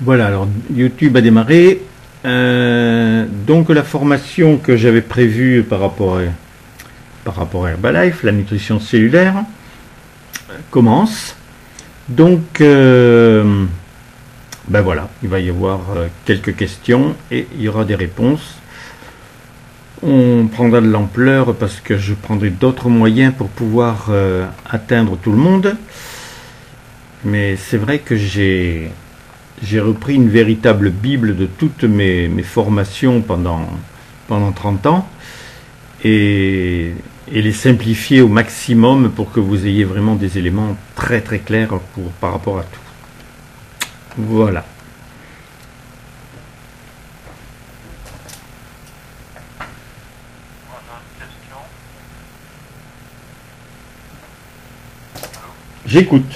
Voilà, alors YouTube a démarré. Donc la formation que j'avais prévue par rapport à Herbalife, la nutrition cellulaire, commence. Donc, ben voilà, il va y avoir quelques questions et il y aura des réponses. On prendra de l'ampleur parce que je prendrai d'autres moyens pour pouvoir atteindre tout le monde. Mais c'est vrai que j'ai repris une véritable bible de toutes mes formations pendant 30 ans et les simplifier au maximum pour que vous ayez vraiment des éléments très très clairs par rapport à tout. Voilà. J'écoute.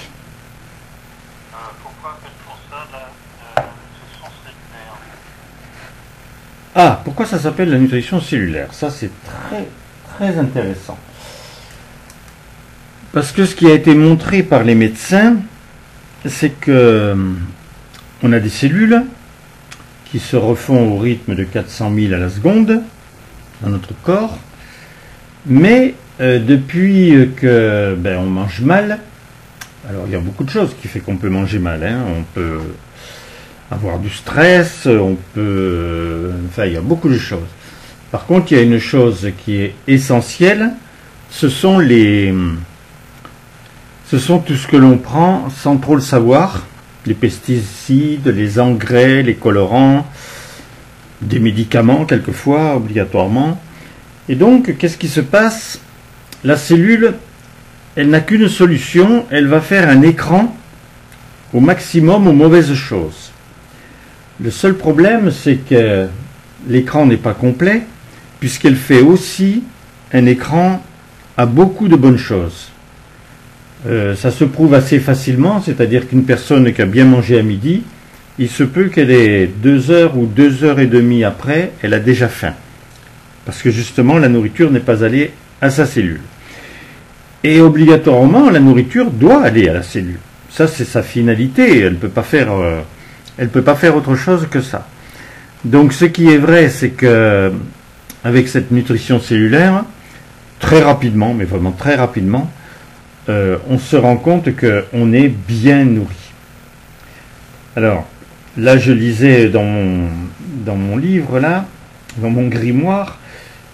Ah, pourquoi ça s'appelle la nutrition cellulaire? Ça, c'est très, très intéressant. Parce que ce qui a été montré par les médecins, c'est que on a des cellules qui se refont au rythme de 400 000 à la seconde dans notre corps, mais depuis que on mange mal, alors il y a beaucoup de choses qui fait qu'on peut manger mal, hein. On peut avoir du stress, on peut... Enfin, il y a beaucoup de choses. Par contre, il y a une chose qui est essentielle, ce sont tout ce que l'on prend sans trop le savoir, les pesticides, les engrais, les colorants, des médicaments quelquefois, obligatoirement. Et donc, qu'est-ce qui se passe? La cellule, elle n'a qu'une solution, elle va faire un écran au maximum aux mauvaises choses. Le seul problème, c'est que l'écran n'est pas complet, puisqu'elle fait aussi un écran à beaucoup de bonnes choses. Ça se prouve assez facilement, c'est-à-dire qu'une personne qui a bien mangé à midi, il se peut qu'elle ait 2 heures ou 2 heures et demie après, elle a déjà faim. Parce que justement, la nourriture n'est pas allée à sa cellule. Et obligatoirement, la nourriture doit aller à la cellule. Ça, c'est sa finalité, elle ne peut pas faire... Elle ne peut pas faire autre chose que ça. Donc ce qui est vrai, c'est que avec cette nutrition cellulaire, très rapidement, mais vraiment très rapidement, on se rend compte qu'on est bien nourri. Alors, là je lisais dans mon livre, là, dans mon grimoire,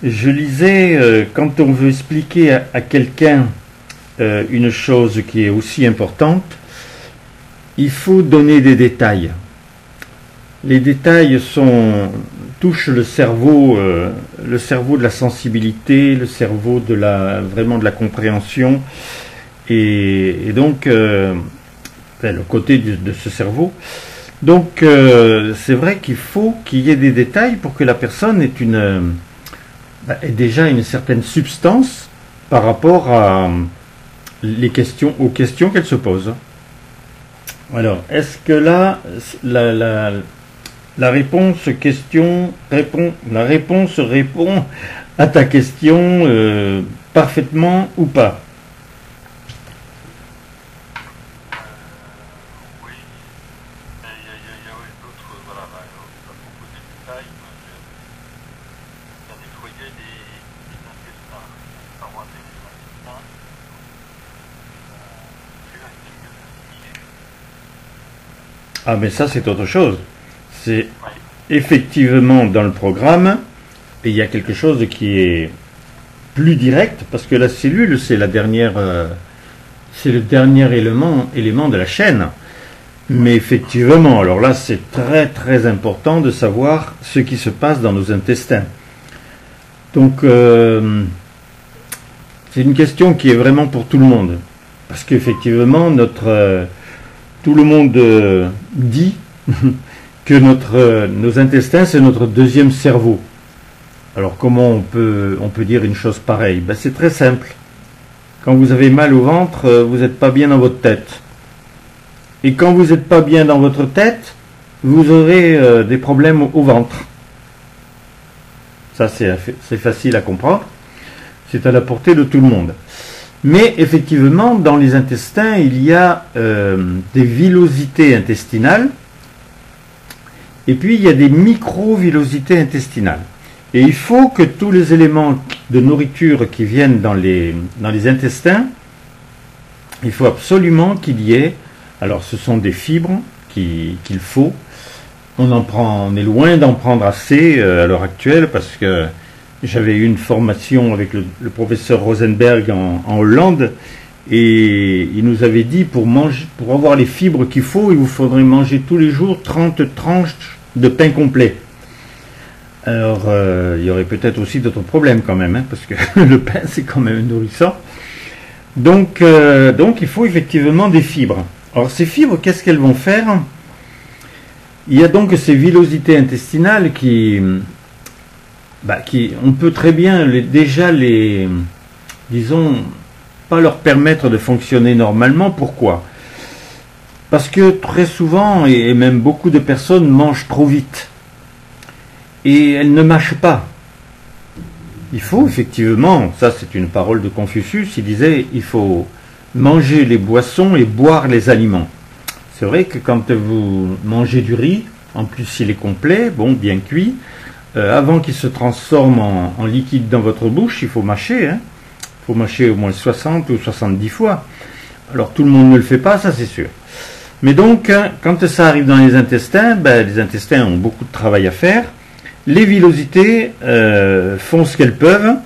je lisais, quand on veut expliquer à quelqu'un une chose qui est aussi importante, il faut donner des détails. Les détails touchent le cerveau de la sensibilité, le cerveau vraiment de la compréhension, et donc le côté de ce cerveau. Donc c'est vrai qu'il faut qu'il y ait des détails pour que la personne ait déjà une certaine substance par rapport aux questions qu'elle se pose. Alors, est-ce que là, la réponse répond à ta question parfaitement ou pas? Oui, il y a d'autres, voilà, à propos des détails, il y a nettoyé les intestins, les parois des intestins, Ah, mais ça, c'est autre chose. C'est effectivement dans le programme, et il y a quelque chose qui est plus direct, parce que la cellule, c'est le dernier élément de la chaîne. Mais effectivement, alors là, c'est très très important de savoir ce qui se passe dans nos intestins. Donc, c'est une question qui est vraiment pour tout le monde. Parce qu'effectivement, tout le monde dit que nos intestins, c'est notre deuxième cerveau. Alors comment on peut dire une chose pareille? C'est très simple. Quand vous avez mal au ventre, vous n'êtes pas bien dans votre tête. Et quand vous n'êtes pas bien dans votre tête, vous aurez des problèmes au ventre. Ça, c'est facile à comprendre. C'est à la portée de tout le monde. Mais effectivement, dans les intestins, il y a des villosités intestinales Et puis il y a des micro-villosités intestinales. Et il faut que tous les éléments de nourriture qui viennent dans les intestins, il faut absolument qu'il y ait, alors ce sont des fibres qu'il faut, on est loin d'en prendre assez à l'heure actuelle, parce que j'avais eu une formation avec le professeur Rosenberg en Hollande, et il nous avait dit pour avoir les fibres qu'il faut, il vous faudrait manger tous les jours 30 tranches de pain complet. Alors, il y aurait peut-être aussi d'autres problèmes quand même, hein, parce que le pain, c'est quand même nourrissant. Donc, il faut effectivement des fibres. Alors, ces fibres, qu'est-ce qu'elles vont faire? Il y a donc ces villosités intestinales qui on peut très bien disons, pas leur permettre de fonctionner normalement. Pourquoi? Parce que très souvent, et même beaucoup de personnes mangent trop vite. Et elles ne mâchent pas. Il faut effectivement, ça c'est une parole de Confucius, il disait, il faut manger les boissons et boire les aliments. C'est vrai que quand vous mangez du riz, en plus s'il est complet, bon, bien cuit, avant qu'il se transforme en liquide dans votre bouche, il faut mâcher, hein. Il faut mâcher au moins 60 ou 70 fois. Alors tout le monde ne le fait pas, ça c'est sûr. Mais donc, quand ça arrive dans les intestins ont beaucoup de travail à faire. Les villosités font ce qu'elles peuvent,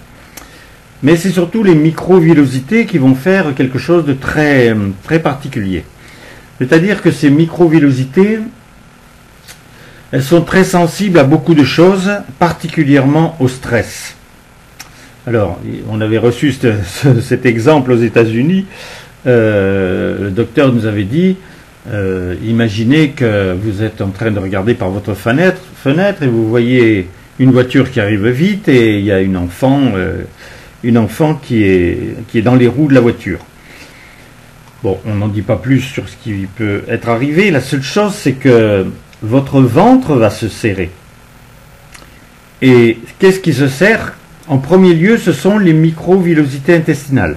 mais c'est surtout les micro-villosités qui vont faire quelque chose de très, très particulier. C'est-à-dire que ces micro-villosités, elles sont très sensibles à beaucoup de choses, particulièrement au stress. Alors, on avait reçu cet exemple aux États-Unis. Le docteur nous avait dit, imaginez que vous êtes en train de regarder par votre fenêtre et vous voyez une voiture qui arrive vite et il y a une enfant qui est dans les roues de la voiture. Bon, on n'en dit pas plus sur ce qui peut être arrivé. La seule chose, c'est que votre ventre va se serrer. Et qu'est-ce qui se serre? En premier lieu, ce sont les micro-villosités intestinales.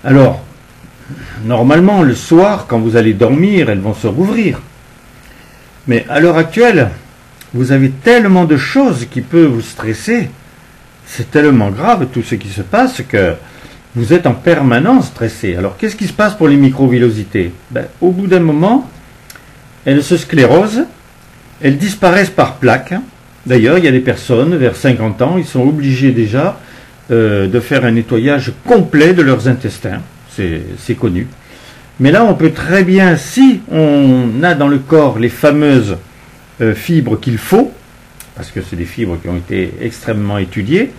Alors, normalement, le soir, quand vous allez dormir, elles vont se rouvrir. Mais à l'heure actuelle, vous avez tellement de choses qui peuvent vous stresser. C'est tellement grave tout ce qui se passe que vous êtes en permanence stressé. Alors, qu'est-ce qui se passe pour les micro-villosités? Au bout d'un moment, elles se sclérosent, elles disparaissent par plaques. D'ailleurs, il y a des personnes, vers 50 ans, ils sont obligés déjà de faire un nettoyage complet de leurs intestins. C'est connu. Mais là, on peut très bien, si on a dans le corps les fameuses fibres qu'il faut, parce que c'est des fibres qui ont été extrêmement étudiées,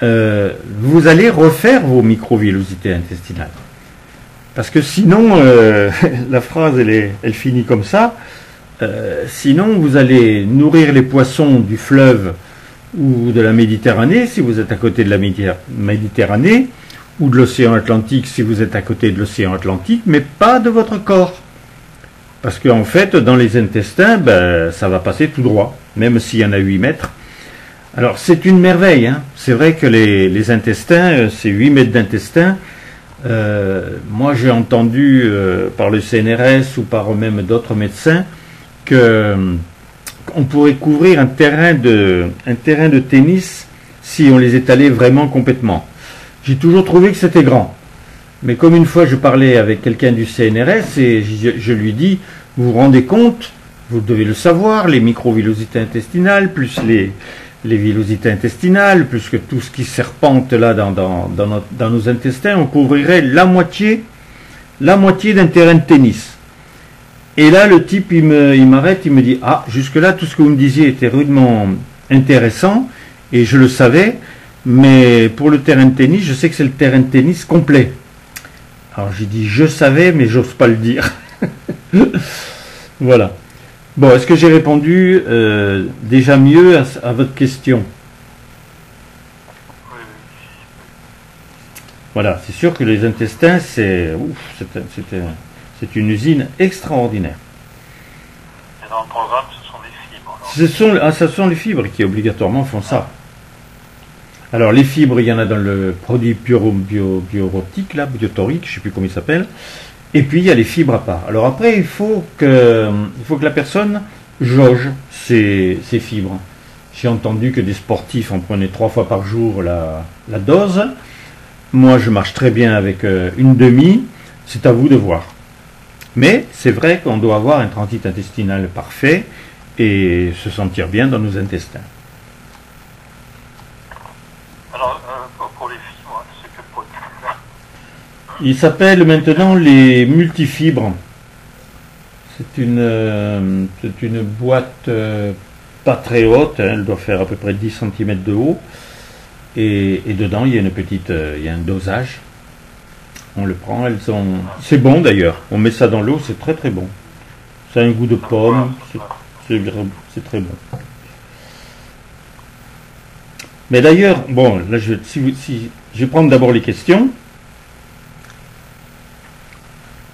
vous allez refaire vos micro-villosités intestinales. Parce que sinon, la phrase, elle finit comme ça, sinon vous allez nourrir les poissons du fleuve ou de la Méditerranée, si vous êtes à côté de la Méditerranée, ou de l'océan Atlantique si vous êtes à côté de l'océan Atlantique, mais pas de votre corps. Parce qu'en fait, dans les intestins, ça va passer tout droit, même s'il y en a 8 mètres. Alors, c'est une merveille, hein. C'est vrai que les intestins, ces 8 mètres d'intestins, moi j'ai entendu par le CNRS ou par même d'autres médecins qu'on pourrait couvrir un terrain de tennis si on les étalait vraiment complètement. J'ai toujours trouvé que c'était grand. Mais comme une fois je parlais avec quelqu'un du CNRS et je lui dis, vous vous rendez compte, vous devez le savoir, les micro-villosités intestinales, plus les villosités intestinales, plus que tout ce qui serpente là dans nos intestins, on couvrirait la moitié d'un terrain de tennis. Et là, le type, il m'arrête, il me dit, ah, jusque-là, tout ce que vous me disiez était rudement intéressant, et je le savais, mais pour le terrain de tennis, je sais que c'est le terrain de tennis complet. Alors j'ai dit, je savais, mais j'ose pas le dire. Voilà. Bon, est-ce que j'ai répondu déjà mieux à votre question? Voilà, c'est sûr que les intestins, c'est une usine extraordinaire. Et dans le programme, ce sont les fibres. Ce sont les fibres qui obligatoirement font ça. Alors les fibres, il y en a dans le produit biorotique, là, biotorique, je ne sais plus comment il s'appelle. Et puis il y a les fibres à part. Alors après, il faut que la personne jauge ces fibres. J'ai entendu que des sportifs en prenaient 3 fois par jour la dose. Moi, je marche très bien avec une demi. C'est à vous de voir. Mais c'est vrai qu'on doit avoir un transit intestinal parfait et se sentir bien dans nos intestins. Alors, pour les fibres, c'est quel produit? Il s'appelle maintenant les multifibres. C'est une boîte pas très haute, hein, elle doit faire à peu près 10 cm de haut. Et dedans, il y a il y a un dosage. On le prend, c'est bon d'ailleurs. On met ça dans l'eau, c'est très très bon. Ça a un goût de pomme, c'est très bon. Mais d'ailleurs, bon, là je vais prendre d'abord les questions.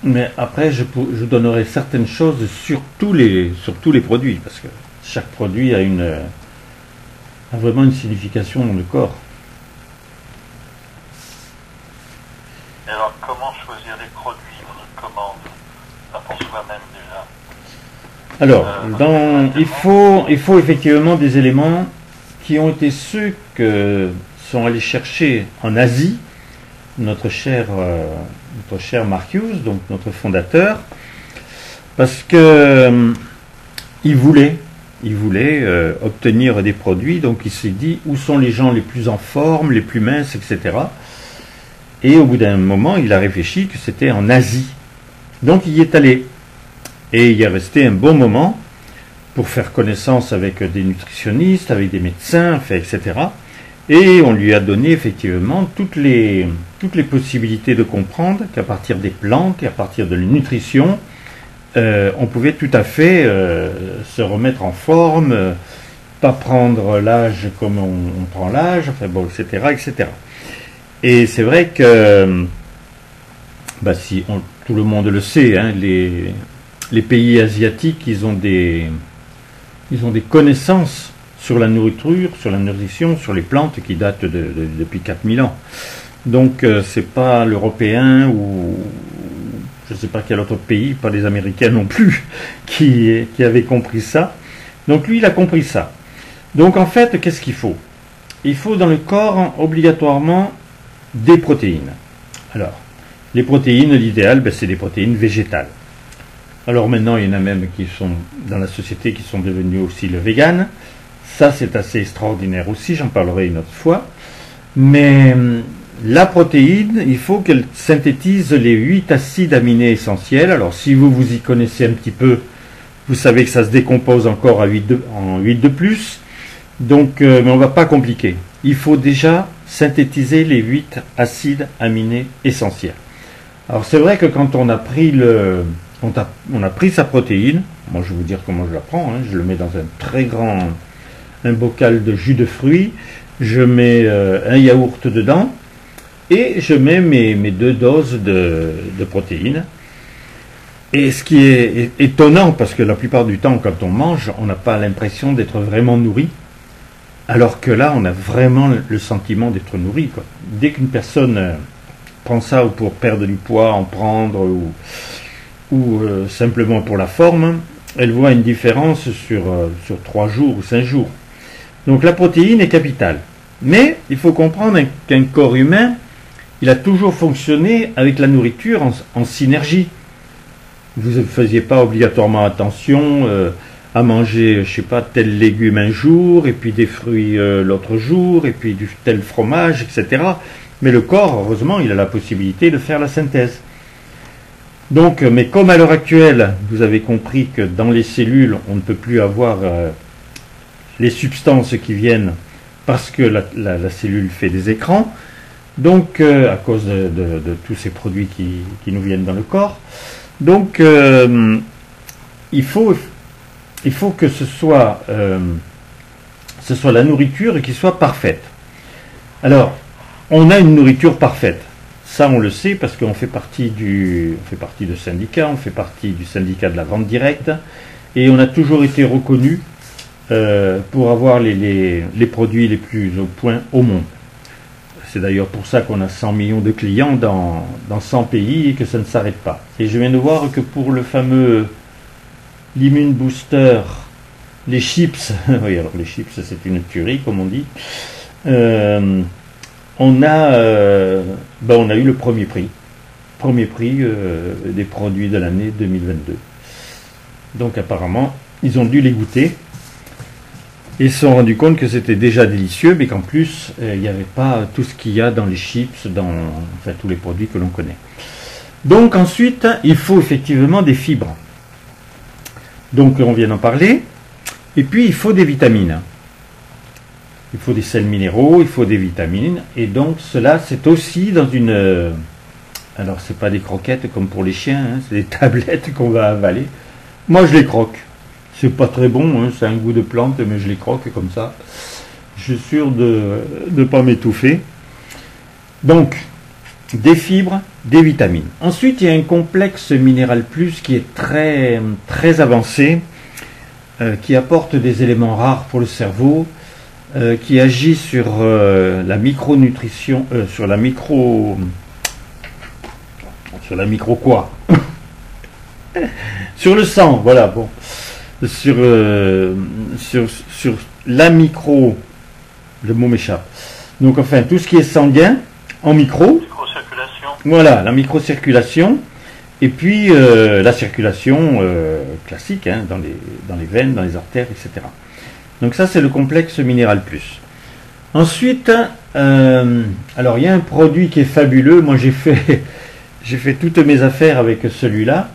Mais après, je donnerai certaines choses sur tous les produits, parce que chaque produit a vraiment une signification dans le corps. Et alors, comment choisir les produits on commande pour soi-même déjà? Alors, il faut effectivement des éléments qui ont été ceux que sont allés chercher en Asie notre cher Mark Hughes, donc notre fondateur, parce que il voulait obtenir des produits, donc il s'est dit où sont les gens les plus en forme, les plus minces, etc. Et au bout d'un moment, il a réfléchi que c'était en Asie. Donc il y est allé. Et il y est resté un bon moment pour faire connaissance avec des nutritionnistes, avec des médecins, etc. Et on lui a donné effectivement toutes les possibilités de comprendre qu'à partir des plantes et à partir de la nutrition, on pouvait tout à fait se remettre en forme, pas prendre l'âge comme on prend l'âge, enfin bon, etc., etc. Et c'est vrai que, tout le monde le sait, hein, les pays asiatiques, ils ont des connaissances sur la nourriture, sur la nutrition, sur les plantes qui datent depuis 4000 ans. Donc c'est pas l'Européen ou je ne sais pas quel autre pays, pas les Américains non plus, qui avait compris ça. Donc lui, il a compris ça. Donc en fait, qu'est-ce qu'il faut? Il faut dans le corps obligatoirement des protéines. Alors, les protéines, l'idéal, c'est des protéines végétales. Alors maintenant, il y en a même qui sont dans la société qui sont devenus aussi le vegan. Ça, c'est assez extraordinaire aussi, j'en parlerai une autre fois. Mais la protéine, il faut qu'elle synthétise les 8 acides aminés essentiels. Alors si vous y connaissez un petit peu, vous savez que ça se décompose encore en 8 de plus. Donc, mais on ne va pas compliquer. Il faut déjà synthétiser les 8 acides aminés essentiels. Alors c'est vrai que quand on a pris sa protéine, moi je vais vous dire comment je la prends, hein, je le mets dans un bocal de jus de fruits, je mets un yaourt dedans et je mets mes 2 doses de protéines. Et ce qui est étonnant, parce que la plupart du temps quand on mange, on n'a pas l'impression d'être vraiment nourri, alors que là on a vraiment le sentiment d'être nourri, quoi. Dès qu'une personne prend ça ou pour perdre du poids, en prendre ou simplement pour la forme, elle voit une différence sur 3 jours ou 5 jours. Donc la protéine est capitale. Mais il faut comprendre qu'un corps humain, il a toujours fonctionné avec la nourriture en synergie. Vous ne faisiez pas obligatoirement attention à manger, je sais pas, tel légume un jour, et puis des fruits l'autre jour, et puis tel fromage, etc. Mais le corps, heureusement, il a la possibilité de faire la synthèse. Donc, mais comme à l'heure actuelle, vous avez compris que dans les cellules, on ne peut plus avoir les substances qui viennent parce que la cellule fait des écrans, donc à cause de tous ces produits qui nous viennent dans le corps. Donc, il faut que ce soit la nourriture qui soit parfaite. Alors, on a une nourriture parfaite. Ça, on le sait parce qu'on fait partie de syndicats, on fait partie du syndicat de la vente directe, et on a toujours été reconnu pour avoir les produits les plus au point au monde. C'est d'ailleurs pour ça qu'on a 100 millions de clients dans 100 pays et que ça ne s'arrête pas. Et je viens de voir que pour le fameux l'Immune Booster les chips, oui, alors les chips, c'est une tuerie, comme on dit. On a eu le premier prix. Premier prix des produits de l'année 2022. Donc apparemment, ils ont dû les goûter et se sont rendus compte que c'était déjà délicieux, mais qu'en plus, il n'y avait pas tout ce qu'il y a dans les chips, enfin tous les produits que l'on connaît. Donc ensuite, il faut effectivement des fibres. Donc on vient d'en parler. Et puis il faut des vitamines. Il faut des sels minéraux, il faut des vitamines. Et donc cela, c'est aussi dans une... alors c'est pas des croquettes comme pour les chiens, hein, c'est des tablettes qu'on va avaler. Moi je les croque. C'est pas très bon, hein, c'est un goût de plante, mais je les croque comme ça. Je suis sûr de ne pas m'étouffer. Donc, des fibres, des vitamines. Ensuite, il y a un complexe minéral plus qui est très, très avancé, qui apporte des éléments rares pour le cerveau, qui agit sur la micronutrition, sur la micro quoi sur le sang, voilà, bon, sur la micro, le mot m'échappe. Donc enfin, tout ce qui est sanguin en micro. Microcirculation. Voilà, la microcirculation. Et puis la circulation classique, hein, dans les veines, dans les artères, etc. Donc ça, c'est le complexe minéral plus. Ensuite, alors il y a un produit qui est fabuleux. Moi, j'ai fait toutes mes affaires avec celui-là.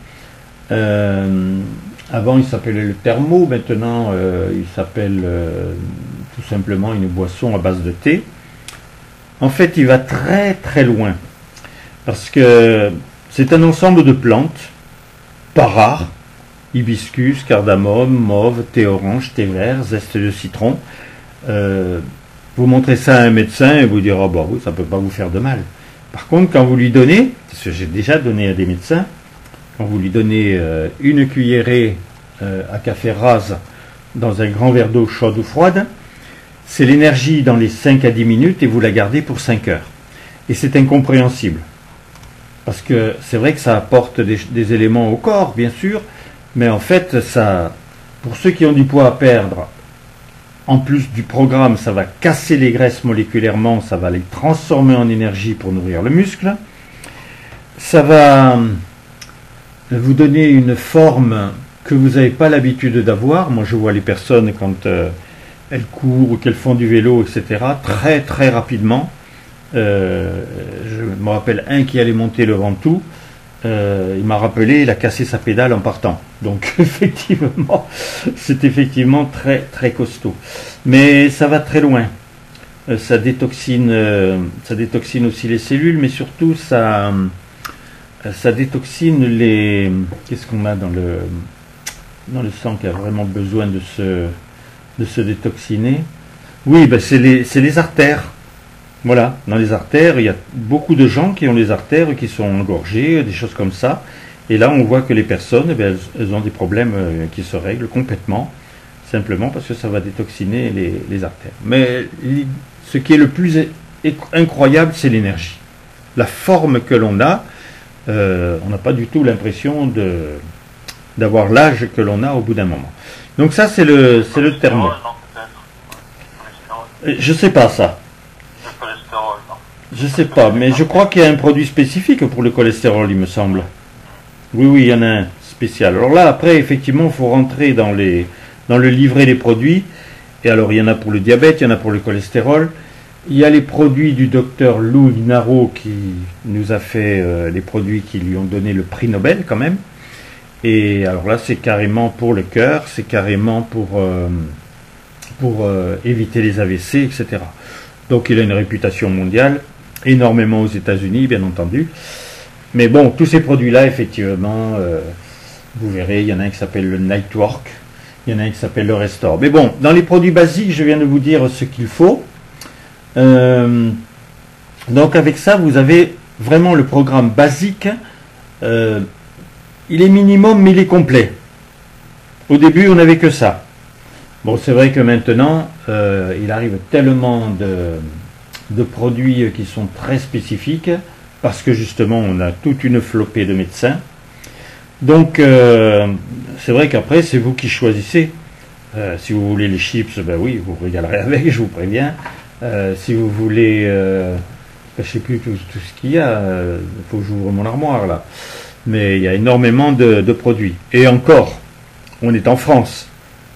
Avant, il s'appelait le thermo. Maintenant, il s'appelle tout simplement une boisson à base de thé. En fait, il va très très loin. Parce que c'est un ensemble de plantes, pas rares, hibiscus, cardamome, mauve, thé orange, thé vert, zeste de citron. Vous montrez ça à un médecin et vous dira, bah oui, ça ne peut pas vous faire de mal. Par contre, quand vous lui donnez, parce que j'ai déjà donné à des médecins, quand vous lui donnez une cuillerée à café rase dans un grand verre d'eau chaude ou froide, c'est l'énergie dans les 5 à 10 minutes et vous la gardez pour 5 heures. Et c'est incompréhensible. Parce que c'est vrai que ça apporte des éléments au corps, bien sûr, mais en fait, ça, pour ceux qui ont du poids à perdre, en plus du programme, ça va casser les graisses moléculairement, ça va les transformer en énergie pour nourrir le muscle. Ça va vous donner une forme que vous n'avez pas l'habitude d'avoir. Moi, je vois les personnes quand elles courent ou qu'elles font du vélo, etc., très très rapidement. Je me rappelle un qui allait monter le Ventoux, il m'a rappelé, il a cassé sa pédale en partant. Donc effectivement, c'est effectivement très très costaud. Mais ça va très loin. Ça détoxine aussi les cellules, mais surtout ça détoxine les... Qu'est-ce qu'on a dans le sang qui a vraiment besoin de se détoxiner? Oui, ben c'est les artères. Voilà, dans les artères, il y a beaucoup de gens qui ont les artères qui sont engorgées, des choses comme ça. Et là, on voit que les personnes, elles ont des problèmes qui se règlent complètement, simplement parce que ça va détoxiner les artères. Mais ce qui est le plus incroyable, c'est l'énergie. La forme que l'on a, on n'a pas du tout l'impression d'avoir l'âge que l'on a au bout d'un moment. Donc ça, c'est le thermo. Je sais pas ça. Je sais pas, mais je crois qu'il y a un produit spécifique pour le cholestérol, il me semble. Oui, il y en a un spécial. Alors là, après, effectivement, il faut rentrer dans le livret des produits. Et alors, il y en a pour le diabète, il y en a pour le cholestérol. Il y a les produits du docteur Lou Ignarro qui nous a fait les produits qui lui ont donné le prix Nobel, quand même. Et alors là, c'est carrément pour le cœur, c'est carrément pour éviter les AVC, etc. Donc, il a une réputation mondiale. Énormément aux États-Unis, bien entendu. Mais bon, tous ces produits-là, effectivement, vous verrez, il y en a un qui s'appelle le Nightwork, il y en a un qui s'appelle le Restore. Mais bon, dans les produits basiques, je viens de vous dire ce qu'il faut. Donc avec ça, vous avez vraiment le programme basique. Il est minimum, mais il est complet. Au début, on n'avait que ça. Bon, c'est vrai que maintenant, il arrive tellement de produits qui sont très spécifiques, parce que justement on a toute une flopée de médecins. Donc c'est vrai qu'après c'est vous qui choisissez. Si vous voulez les chips, ben oui, vous régalerez avec, je vous préviens. Si vous voulez, je ne sais plus tout ce qu'il y a, il faut que j'ouvre mon armoire là. Mais il y a énormément de produits. Et encore, on est en France.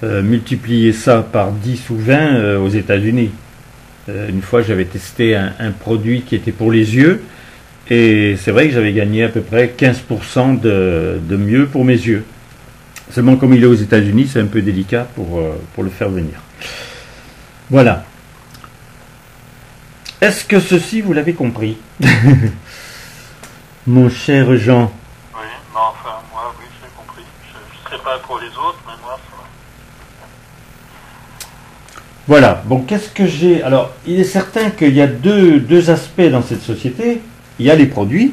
Multipliez ça par 10 ou 20 aux États-Unis. Une fois, j'avais testé un produit qui était pour les yeux. Et c'est vrai que j'avais gagné à peu près 15% de mieux pour mes yeux. Seulement, comme il est aux États-Unis, c'est un peu délicat pour le faire venir. Voilà. Est-ce que ceci, vous l'avez compris? Mon cher Jean. Oui, non, enfin, moi, oui, j'ai compris. Je ne sais pas pour les autres, mais moi, ça va. Voilà. Bon, qu'est-ce que j'ai... Alors, il est certain qu'il y a deux aspects dans cette société. Il y a les produits,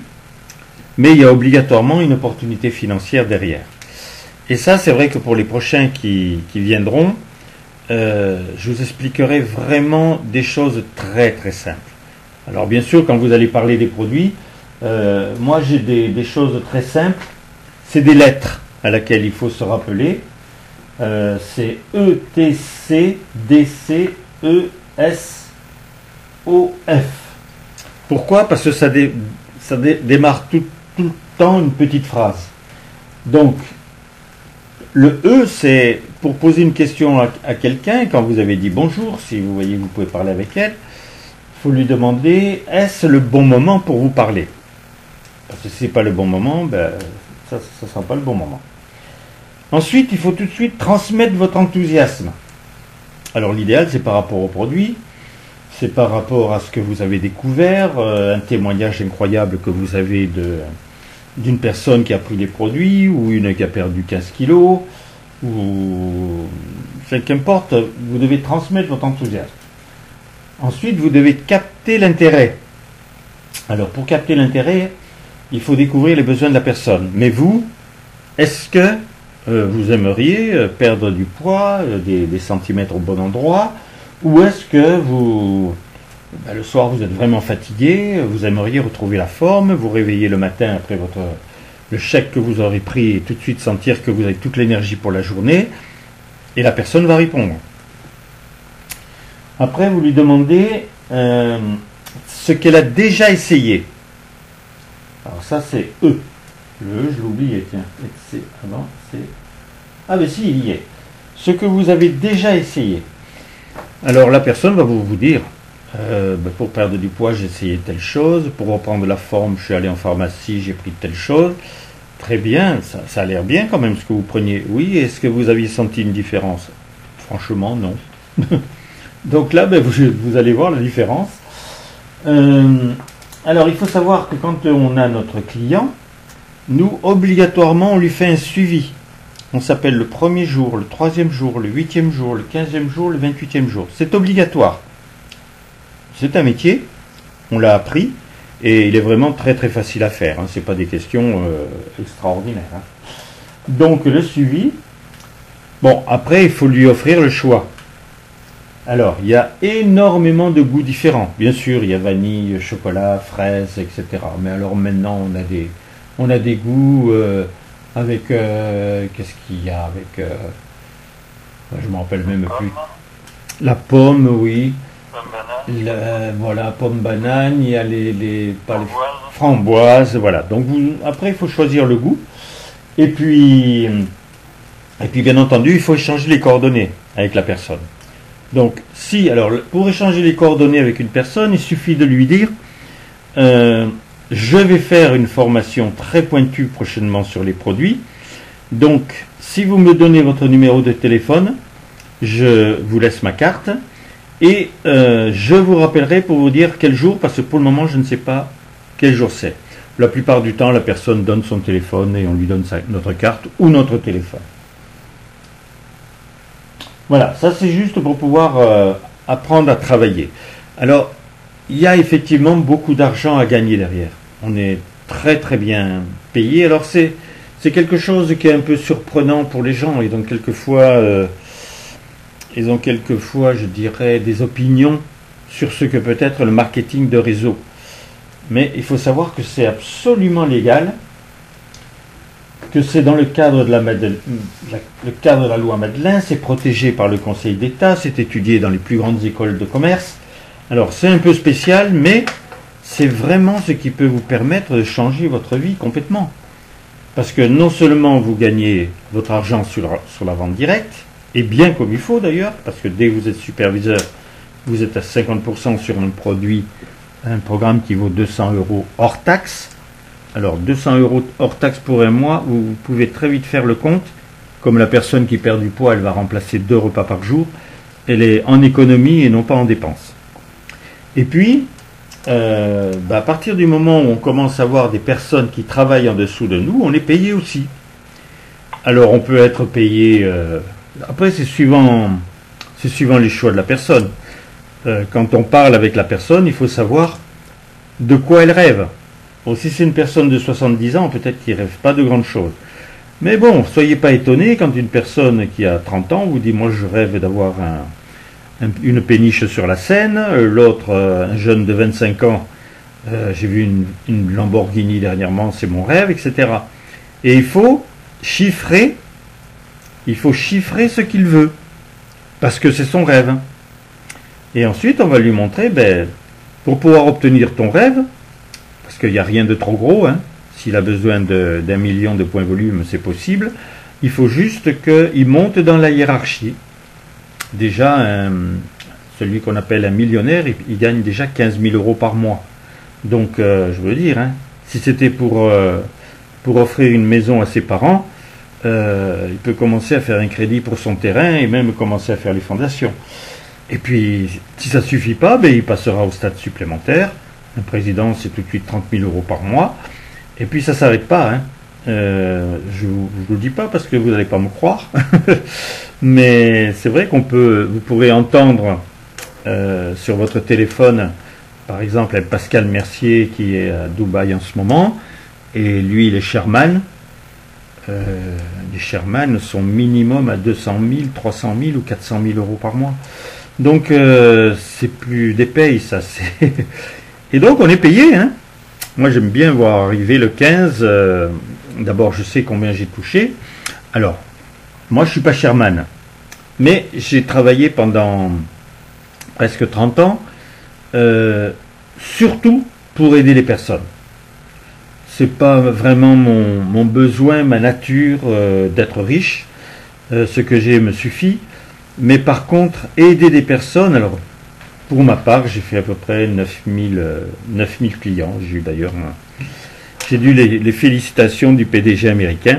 mais il y a obligatoirement une opportunité financière derrière. Et ça, c'est vrai que pour les prochains qui viendront, je vous expliquerai vraiment des choses très très simples. Alors bien sûr, quand vous allez parler des produits, moi j'ai des choses très simples. C'est des lettres à laquelle il faut se rappeler. C'est E, T, C, D, C, E, S, O, F. Pourquoi? Parce que ça démarre tout le temps une petite phrase. Donc, le E, c'est pour poser une question à quelqu'un, quand vous avez dit bonjour, si vous voyez que vous pouvez parler avec elle, il faut lui demander, est-ce le bon moment pour vous parler? Parce que si ce n'est pas le bon moment, ben, ça ne sera pas le bon moment. Ensuite, il faut tout de suite transmettre votre enthousiasme. Alors l'idéal, c'est par rapport au produit, c'est par rapport à ce que vous avez découvert, un témoignage incroyable que vous avez d'une personne qui a pris les produits, ou une qui a perdu 15 kilos, ou qu'importe, vous devez transmettre votre enthousiasme. Ensuite, vous devez capter l'intérêt. Alors, pour capter l'intérêt, il faut découvrir les besoins de la personne. Mais vous, est-ce que vous aimeriez perdre du poids, des centimètres au bon endroit, ou est-ce que le soir vous êtes vraiment fatigué, vous aimeriez retrouver la forme, vous réveillez le matin après le chèque que vous aurez pris et tout de suite sentir que vous avez toute l'énergie pour la journée, et la personne va répondre. Après, vous lui demandez ce qu'elle a déjà essayé. Alors ça, c'est E. Le E, je l'ai oublié, tiens. Ah ben si, il y est. Ce que vous avez déjà essayé. Alors la personne va vous dire, pour perdre du poids, j'ai essayé telle chose, pour reprendre la forme, je suis allé en pharmacie, j'ai pris telle chose. Très bien, ça a l'air bien quand même ce que vous preniez. Oui, est-ce que vous aviez senti une différence? Franchement, non. Donc là, vous allez voir la différence. Alors, il faut savoir que quand on a notre client, nous, obligatoirement, on lui fait un suivi. On s'appelle le premier jour, le troisième jour, le 8e jour, le 15e jour, le 28e jour. C'est obligatoire. C'est un métier, on l'a appris, et il est vraiment très très facile à faire. Ce n'est pas des questions extraordinaires. Donc le suivi, bon, après il faut lui offrir le choix. Alors, il y a énormément de goûts différents. Bien sûr, il y a vanille, chocolat, fraise, etc. Mais alors maintenant, on a des goûts avec... qu'est-ce qu'il y a avec... je ne me rappelle même plus. La pomme, oui. Voilà, pomme banane, il y a les framboises, voilà. Donc après, il faut choisir le goût. Et puis, bien entendu, il faut échanger les coordonnées avec la personne. Donc, pour échanger les coordonnées avec une personne, il suffit de lui dire je vais faire une formation très pointue prochainement sur les produits. Donc, si vous me donnez votre numéro de téléphone, je vous laisse ma carte et je vous rappellerai pour vous dire quel jour, parce que pour le moment, je ne sais pas quel jour c'est. La plupart du temps, la personne donne son téléphone et on lui donne notre carte ou notre téléphone. Voilà, ça c'est juste pour pouvoir apprendre à travailler. Alors, il y a effectivement beaucoup d'argent à gagner derrière. On est très très bien payé. Alors c'est quelque chose qui est un peu surprenant pour les gens. Ils ont quelquefois, je dirais, des opinions sur ce que peut être le marketing de réseau. Mais il faut savoir que c'est absolument légal. que c'est dans le cadre de le cadre de la loi Madeleine, c'est protégé par le Conseil d'État, c'est étudié dans les plus grandes écoles de commerce. Alors c'est un peu spécial, mais c'est vraiment ce qui peut vous permettre de changer votre vie complètement. Parce que non seulement vous gagnez votre argent sur la vente directe, et bien comme il faut d'ailleurs, parce que dès que vous êtes superviseur, vous êtes à 50% sur un produit, un programme qui vaut 200 € hors taxe. Alors 200 € hors taxe pour un mois, vous pouvez très vite faire le compte. Comme la personne qui perd du poids, elle va remplacer 2 repas par jour, elle est en économie et non pas en dépenses. Et puis, à partir du moment où on commence à voir des personnes qui travaillent en dessous de nous, on est payé aussi. Alors on peut être payé, après c'est suivant les choix de la personne. Quand on parle avec la personne, il faut savoir de quoi elle rêve. Bon, si c'est une personne de 70 ans, peut-être qu'il ne rêve pas de grandes choses. Mais bon, soyez pas étonnés quand une personne qui a 30 ans vous dit « moi je rêve d'avoir une péniche sur la Seine », l'autre, un jeune de 25 ans, j'ai vu une Lamborghini dernièrement, c'est mon rêve, etc. Et il faut chiffrer ce qu'il veut, parce que c'est son rêve. Et ensuite, on va lui montrer, pour pouvoir obtenir ton rêve, parce qu'il n'y a rien de trop gros, hein, s'il a besoin d'1 million de points volume, c'est possible, il faut juste qu'il monte dans la hiérarchie. Déjà, celui qu'on appelle un millionnaire, il gagne déjà 15 000 € par mois. Donc, je veux dire, hein, si c'était pour offrir une maison à ses parents, il peut commencer à faire un crédit pour son terrain et même commencer à faire les fondations. Et puis, si ça ne suffit pas, il passera au stade supplémentaire. Un président, c'est tout de suite 30 000 € par mois. Et puis, ça ne s'arrête pas. Hein. Je ne vous le dis pas parce que vous n'allez pas me croire. Mais c'est vrai vous pourrez entendre sur votre téléphone, par exemple, Pascal Mercier qui est à Dubaï en ce moment. Et lui, il est chairman. Les chairman sont minimum à 200 000, 300 000 ou 400 000 € par mois. Donc, c'est plus des payes, ça. Et donc, on est payé. Hein. Moi, j'aime bien voir arriver le 15. D'abord, je sais combien j'ai touché. Alors, moi, je ne suis pas chairman. Mais j'ai travaillé pendant presque 30 ans, surtout pour aider les personnes. C'est pas vraiment mon besoin, ma nature d'être riche. Ce que j'ai me suffit. Mais par contre, aider des personnes, alors pour ma part, j'ai fait à peu près 9000 clients. J'ai eu d'ailleurs les félicitations du PDG américain.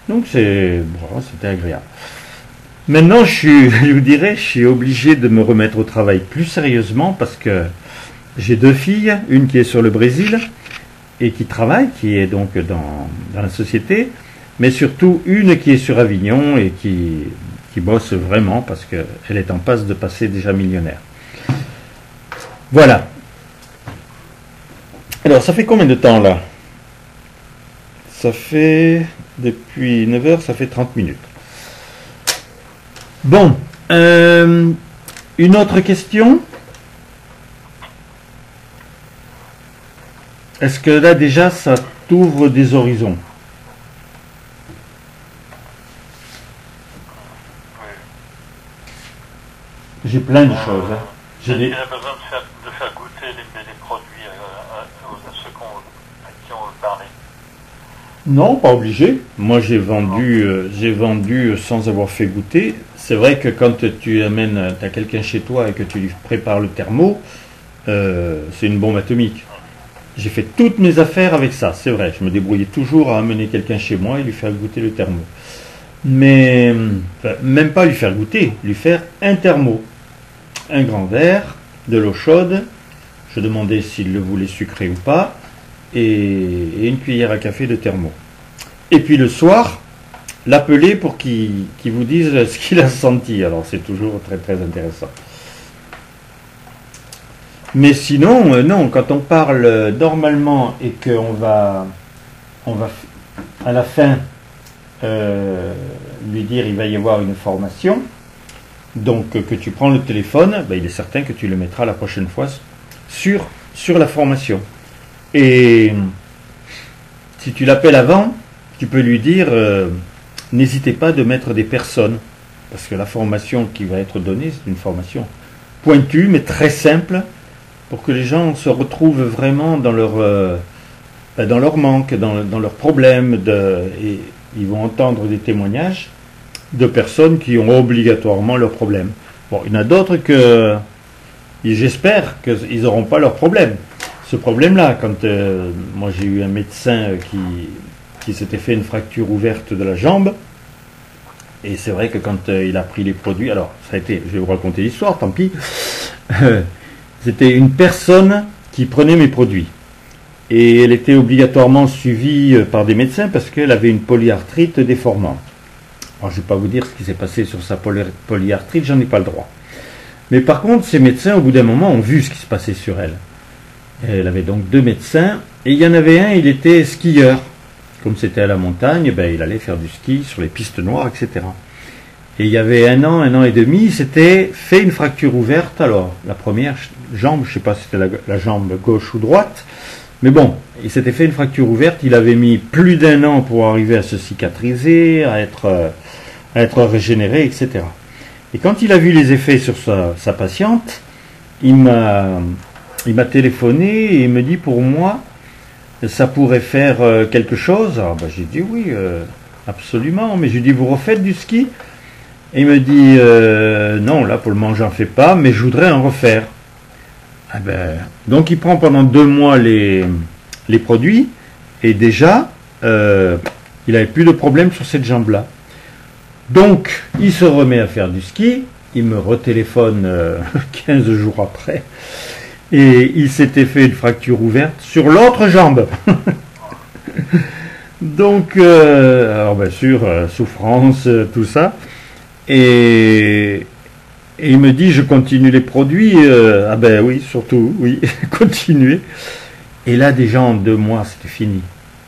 Donc c'était agréable. Maintenant, je vous dirais, je suis obligé de me remettre au travail plus sérieusement parce que j'ai 2 filles, une qui est sur le Brésil et qui travaille, qui est donc dans la société, mais surtout une qui est sur Avignon et qui bosse vraiment parce qu'elle est en passe de passer déjà millionnaire. Voilà. Alors, ça fait combien de temps là? Ça fait, depuis 9 h, ça fait 30 minutes. Bon, une autre question? Est-ce que là déjà ça t'ouvre des horizons? J'ai plein de choses. Hein. Il a besoin de faire goûter les produits à ceux à qui on veut parler. Non, pas obligé. Moi, j'ai vendu sans avoir fait goûter. C'est vrai que quand tu as quelqu'un chez toi et que tu lui prépares le thermo, c'est une bombe atomique. J'ai fait toutes mes affaires avec ça, c'est vrai. Je me débrouillais toujours à amener quelqu'un chez moi et lui faire goûter le thermo. Mais, même pas lui faire goûter, lui faire un thermo. Un grand verre, de l'eau chaude. Je demandais s'il le voulait sucré ou pas. Et une cuillère à café de thermo. Et puis le soir, l'appeler pour qu'il vous dise ce qu'il a senti. Alors c'est toujours très très intéressant. Mais sinon, non, quand on parle normalement et qu'on va à la fin lui dire il va y avoir une formation, donc que tu prends le téléphone, il est certain que tu le mettras la prochaine fois sur la formation. Et si tu l'appelles avant, tu peux lui dire, n'hésitez pas de mettre des personnes, parce que la formation qui va être donnée, c'est une formation pointue, mais très simple, pour que les gens se retrouvent vraiment dans leur manque, dans leurs problèmes, et ils vont entendre des témoignages de personnes qui ont obligatoirement leurs problèmes. Bon, il y en a d'autres que j'espère qu'ils n'auront pas leurs problèmes. Ce problème-là, quand moi j'ai eu un médecin qui s'était fait une fracture ouverte de la jambe, et c'est vrai que quand il a pris les produits, alors ça a été, je vais vous raconter l'histoire, tant pis, c'était une personne qui prenait mes produits. Et elle était obligatoirement suivie par des médecins parce qu'elle avait une polyarthrite déformante. Alors je ne vais pas vous dire ce qui s'est passé sur sa polyarthrite, j'en ai pas le droit. Mais par contre, ces médecins, au bout d'un moment, ont vu ce qui se passait sur elle. Elle avait donc 2 médecins, et il y en avait un, il était skieur. Comme c'était à la montagne, ben, il allait faire du ski sur les pistes noires, etc. Et il y avait un an et demi, il s'était fait une fracture ouverte. Alors, la première jambe, je ne sais pas si c'était la jambe gauche ou droite, mais bon, il s'était fait une fracture ouverte, il avait mis plus d'1 an pour arriver à se cicatriser, à être régénéré, etc. Et quand il a vu les effets sur sa patiente, il m'a téléphoné et il me dit, pour moi, ça pourrait faire quelque chose. Alors ben, j'ai dit oui, absolument, mais je lui dis, vous refaites du ski? Et il me dit, non, là pour le moment j'en fais pas, mais je voudrais en refaire. Ah ben, donc il prend pendant 2 mois les produits, et déjà, il n'avait plus de problème sur cette jambe-là. Donc, il se remet à faire du ski, il me retéléphone 15 jours après, et il s'était fait une fracture ouverte sur l'autre jambe. Donc, alors bien sûr, souffrance, tout ça. Et il me dit, je continue les produits. Ah ben oui, surtout, oui, continuez. Et là, déjà en 2 mois, c'était fini.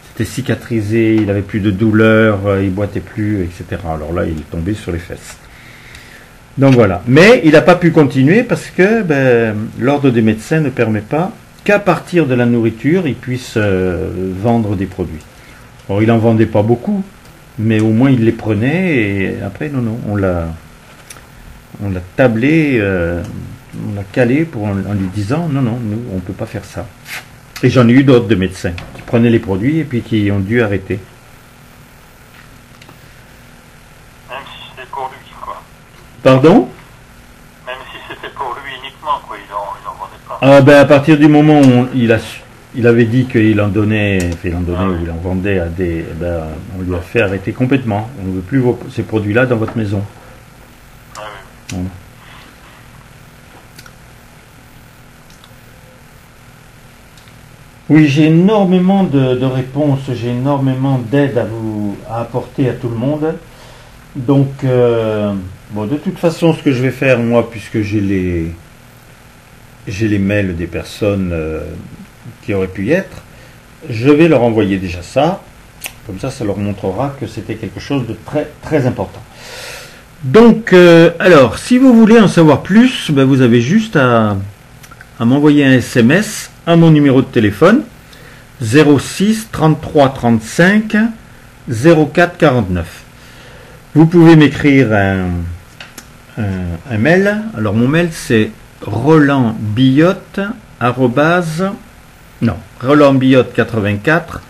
C'était cicatrisé, il avait plus de douleur, il boitait plus, etc. Alors là, il est tombé sur les fesses. Donc voilà. Mais il n'a pas pu continuer parce que l'ordre des médecins ne permet pas qu'à partir de la nourriture, il puisse vendre des produits. Alors il n'en vendait pas beaucoup, mais au moins il les prenait, et après, non, on l'a tablé, on l'a calé en lui disant, non, nous, on ne peut pas faire ça. Et j'en ai eu d'autres de médecins qui prenaient les produits et puis qui ont dû arrêter. Même si c'était pour lui, quoi. Pardon? Même si c'était pour lui uniquement, quoi, il en vendait pas. Ah ben à partir du moment où il avait dit qu'il en donnait, ou il en vendait à des, on lui a fait arrêter complètement. On ne veut plus ces produits-là dans votre maison. Ah oui. Voilà. Oui, j'ai énormément de réponses, j'ai énormément d'aide à apporter à tout le monde. Donc, de toute façon, ce que je vais faire, moi, puisque j'ai les mails des personnes qui auraient pu y être, je vais leur envoyer déjà ça. Comme ça leur montrera que c'était quelque chose de très, très important. Donc, alors, si vous voulez en savoir plus, vous avez juste à m'envoyer un SMS à mon numéro de téléphone 06 33 35 04 49. Vous pouvez m'écrire un mail. Alors mon mail c'est rolandbillotte84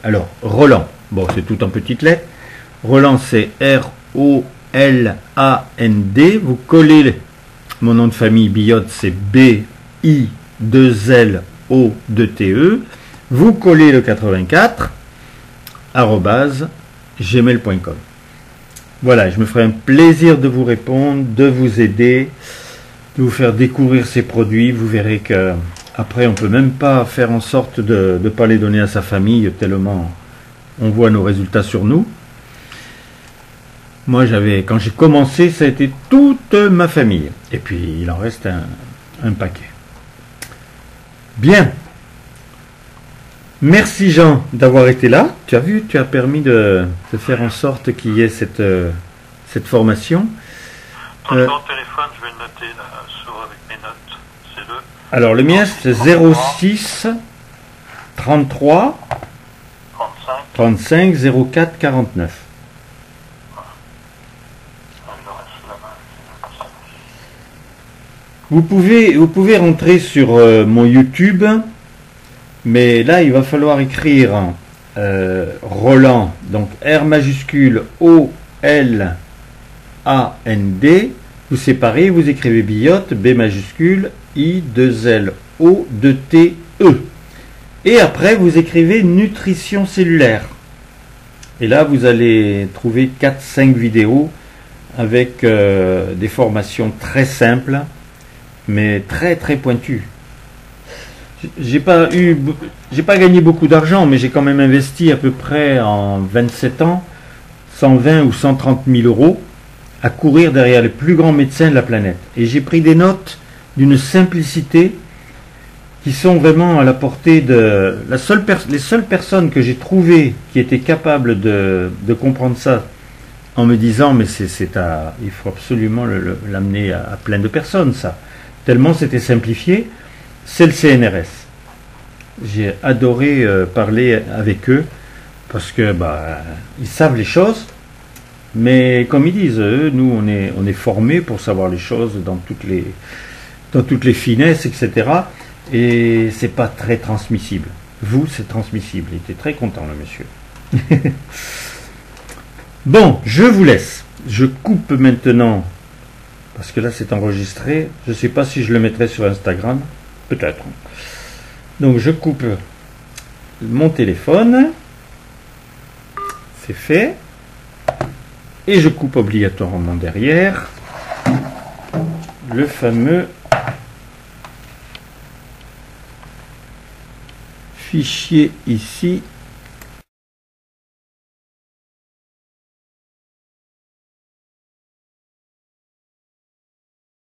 Alors Roland, bon c'est tout en petites lettres. Roland c'est ROLAND. Vous collez mon nom de famille, Billotte, c'est BI2LO2TE. Vous collez le 84 @gmail.com. Voilà, je me ferai un plaisir de vous répondre, de vous aider, de vous faire découvrir ces produits. Vous verrez que après on peut même pas faire en sorte de ne pas les donner à sa famille tellement on voit nos résultats sur nous. Moi, quand j'ai commencé, ça a été toute ma famille. Et puis, il en reste un paquet. Bien. Merci Jean d'avoir été là. Tu as vu, tu as permis de faire en sorte qu'il y ait cette formation. Ton numéro de téléphone, je vais le noter là, avec mes notes. C'est le... Alors, le mien, c'est 06 33 35 35 04 49. Vous pouvez rentrer sur mon YouTube, mais là il va falloir écrire Roland, donc R majuscule O L A N D, vous séparez, vous écrivez Billotte, B majuscule I 2 L O 2 T E, et après vous écrivez nutrition cellulaire, et là vous allez trouver 4-5 vidéos avec des formations très simples mais très très pointues. J'ai pas gagné beaucoup d'argent, mais j'ai quand même investi à peu près en 27 ans 120 ou 130 000 euros à courir derrière les plus grands médecins de la planète. Et j'ai pris des notes d'une simplicité qui sont vraiment à la portée de... les seules personnes que j'ai trouvées qui étaient capables de comprendre ça en me disant mais il faut absolument l'amener à plein de personnes, ça. Tellement c'était simplifié, c'est le CNRS. J'ai adoré parler avec eux parce que ils savent les choses, mais comme ils disent, eux, nous on est formés pour savoir les choses dans toutes les finesses, etc. Et c'est pas très transmissible. Vous, c'est transmissible. Il était très content, le monsieur. Bon, je vous laisse. Je coupe maintenant. Parce que là, c'est enregistré. Je ne sais pas si je le mettrai sur Instagram. Peut-être. Donc, je coupe mon téléphone. C'est fait. Et je coupe obligatoirement derrière le fameux fichier ici